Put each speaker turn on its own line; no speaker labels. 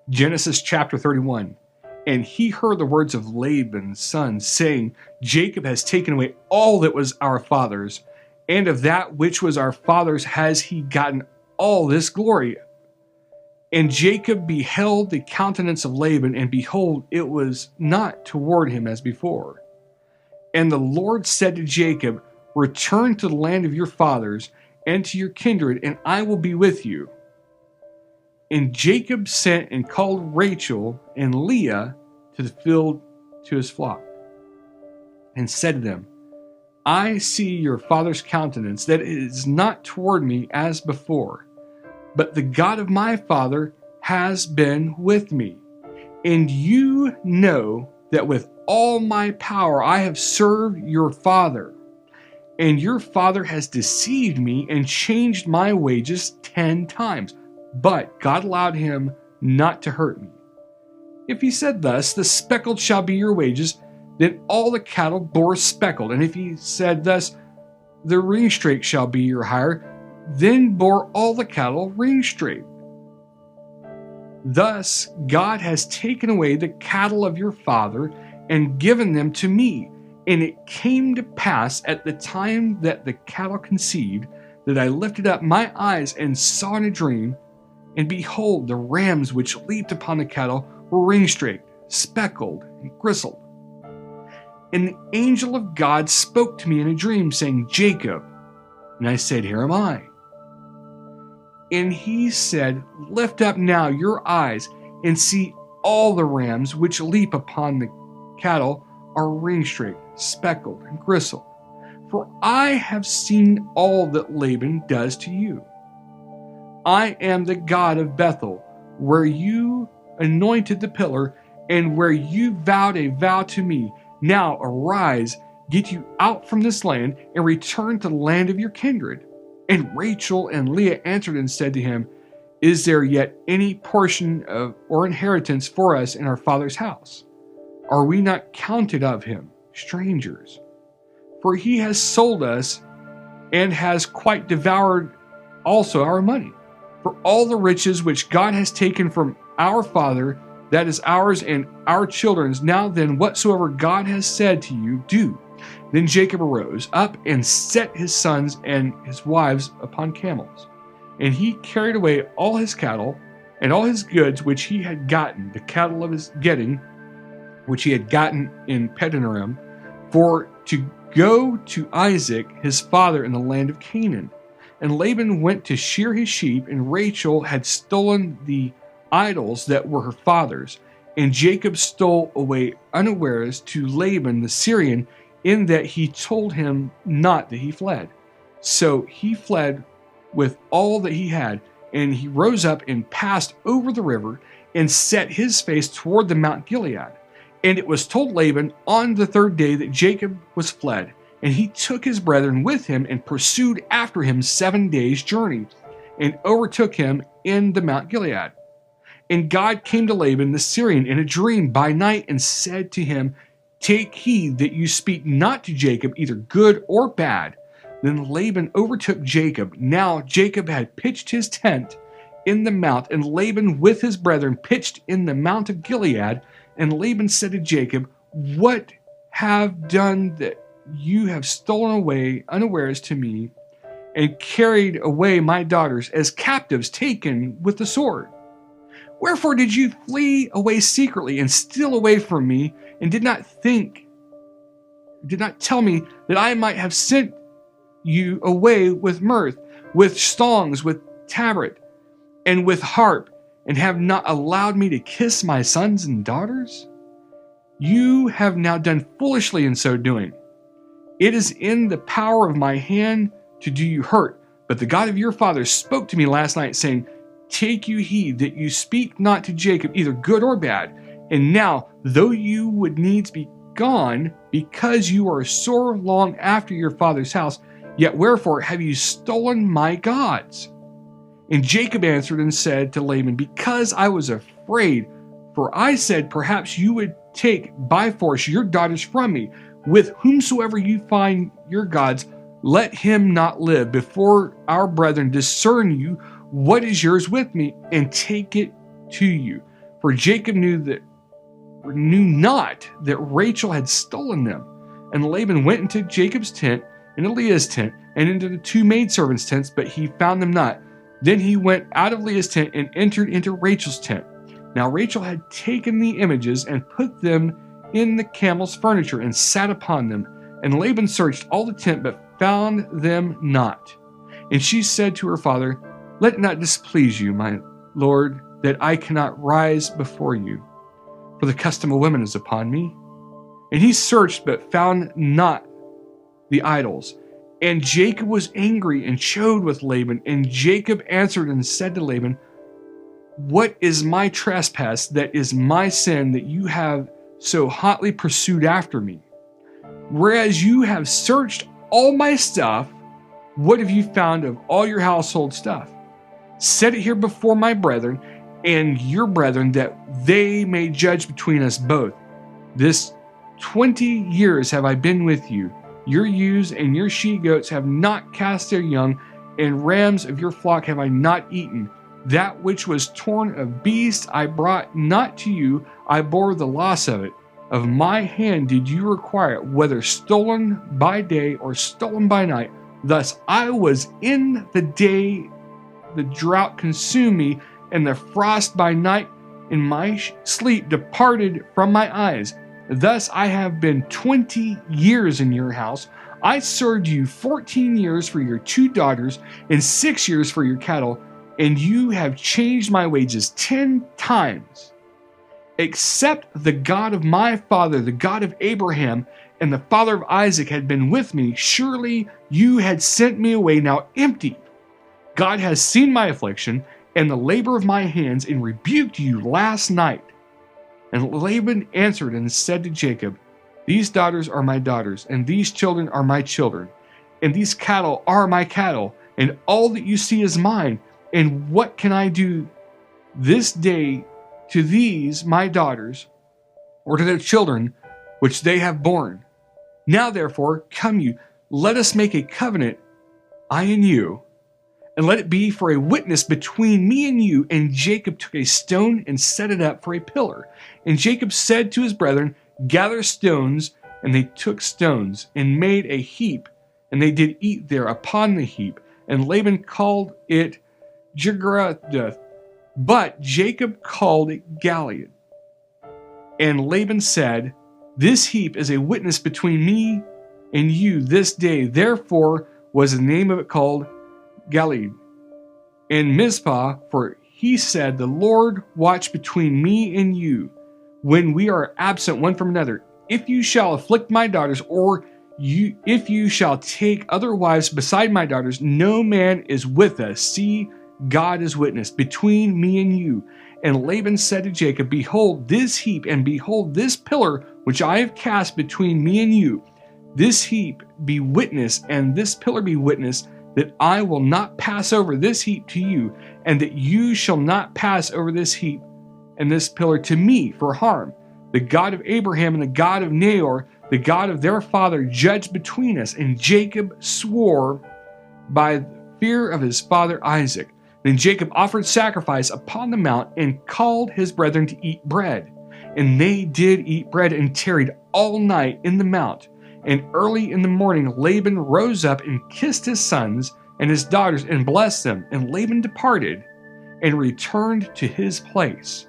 Genesis chapter 31. And he heard the words of Laban's son, saying, Jacob has taken away all that was our father's, and of that which was our father's has he gotten all this glory. And Jacob beheld the countenance of Laban, and behold, it was not toward him as before. And the Lord said to Jacob, Return to the land of your fathers, and to your kindred, and I will be with you. And Jacob sent and called Rachel and Leah to the field to his flock, and said to them, I see your father's countenance, that it is not toward me as before, but the God of my father has been with me. And you know that with all my power I have served your father. And your father has deceived me and changed my wages 10 times. But God allowed him not to hurt me. If he said thus, the speckled shall be your wages, then all the cattle bore speckled. And if he said thus, the ringstraked shall be your hire, then bore all the cattle ringstraked. Thus God has taken away the cattle of your father and given them to me. And it came to pass at the time that the cattle conceived, that I lifted up my eyes and saw in a dream, and behold, the rams which leaped upon the cattle were ringstraked, speckled, and gristled. And the angel of God spoke to me in a dream, saying, Jacob. And I said, Here am I. And he said, Lift up now your eyes, and see all the rams which leap upon the cattle are ringstraked, speckled, and gristled. For I have seen all that Laban does to you. I am the God of Bethel, where you anointed the pillar, and where you vowed a vow to me. Now arise, get you out from this land, and return to the land of your kindred. And Rachel and Leah answered and said to him, Is there yet any portion or inheritance for us in our father's house? Are we not counted of him, strangers? For he has sold us, and has quite devoured also our money. For all the riches which God has taken from our father, that is ours and our children's. Now then, whatsoever God has said to you, do. Then Jacob arose up and set his sons and his wives upon camels. And he carried away all his cattle and all his goods which he had gotten, the cattle of his getting, which he had gotten in Padanaram, for to go to Isaac his father in the land of Canaan. And Laban went to shear his sheep, and Rachel had stolen the idols that were her father's. And Jacob stole away unawares to Laban the Syrian, in that he told him not that he fled. So he fled with all that he had, and he rose up and passed over the river, and set his face toward the Mount Gilead. And it was told Laban on the third day that Jacob was fled. And he took his brethren with him and pursued after him 7 days' journey, and overtook him in the Mount Gilead. And God came to Laban the Syrian in a dream by night, and said to him, Take heed that you speak not to Jacob either good or bad. Then Laban overtook Jacob. Now Jacob had pitched his tent in the mount, and Laban with his brethren pitched in the mount of Gilead. And Laban said to Jacob, What have done that you have stolen away unawares to me, and carried away my daughters as captives taken with the sword? Wherefore did you flee away secretly and steal away from me, and did not tell me that I might have sent you away with mirth, with songs, with tabret, and with harp, and have not allowed me to kiss my sons and daughters? You have now done foolishly in so doing. It is in the power of my hand to do you hurt. But the God of your fathers spoke to me last night, saying, Take you heed that you speak not to Jacob either good or bad. And now, though you would needs be gone, because you are sore long after your father's house, yet wherefore have you stolen my gods? And Jacob answered and said to Laban, Because I was afraid, for I said, Perhaps you would take by force your daughters from me. With whomsoever you find your gods, let him not live. Before our brethren discern you what is yours with me, and take it to you. for Jacob knew not that Rachel had stolen them. And Laban went into Jacob's tent, into Leah's tent, and into the two maidservants' tents, but he found them not. Then he went out of Leah's tent and entered into Rachel's tent. Now Rachel had taken the images and put them in the camel's furniture and sat upon them. And Laban searched all the tent, but found them not. And she said to her father, Let it not displease you, my lord, that I cannot rise before you, for the custom of women is upon me. And he searched, but found not the idols. And Jacob was angry and chode with Laban. And Jacob answered and said to Laban, What is my trespass, that is my sin, that you have so hotly pursued after me? Whereas you have searched all my stuff, what have you found of all your household stuff? Set it here before my brethren and your brethren, that they may judge between us both. This 20 years have I been with you. Your ewes and your she-goats have not cast their young, and rams of your flock have I not eaten. That which was torn of beasts I brought not to you, I bore the loss of it. Of my hand did you require it, whether stolen by day or stolen by night. Thus I was in the day the drought consumed me, and the frost by night in my sleep departed from my eyes. Thus I have been 20 years in your house. I served you 14 years for your 2 daughters and 6 years for your cattle, and you have changed my wages 10 times. Except the God of my father, the God of Abraham, and the father of Isaac had been with me, surely you had sent me away now empty. God has seen my affliction and the labor of my hands, and rebuked you last night. And Laban answered and said to Jacob, These daughters are my daughters, and these children are my children, and these cattle are my cattle, and all that you see is mine. And what can I do this day to these my daughters, or to their children, which they have borne? Now therefore, come you, let us make a covenant, I and you, and let it be for a witness between me and you. And Jacob took a stone and set it up for a pillar. And Jacob said to his brethren, Gather stones. And they took stones and made a heap, and they did eat there upon the heap. And Laban called it Jegarath, but Jacob called it Gilead. And Laban said, This heap is a witness between me and you this day. Therefore was the name of it called Gilead. And Mizpah, for he said, The Lord watch between me and you, when we are absent one from another. If you shall afflict my daughters, or if you shall take other wives beside my daughters, no man is with us. See, God is witness between me and you. And Laban said to Jacob, Behold this heap, and behold this pillar, which I have cast between me and you. This heap be witness, and this pillar be witness, that I will not pass over this heap to you, and that you shall not pass over this heap and this pillar to me for harm. The God of Abraham and the God of Nahor, the God of their father, judged between us. And Jacob swore by the fear of his father Isaac. Then Jacob offered sacrifice upon the mount, and called his brethren to eat bread. And they did eat bread, and tarried all night in the mount. And early in the morning Laban rose up and kissed his sons and his daughters, and blessed them. And Laban departed and returned to his place.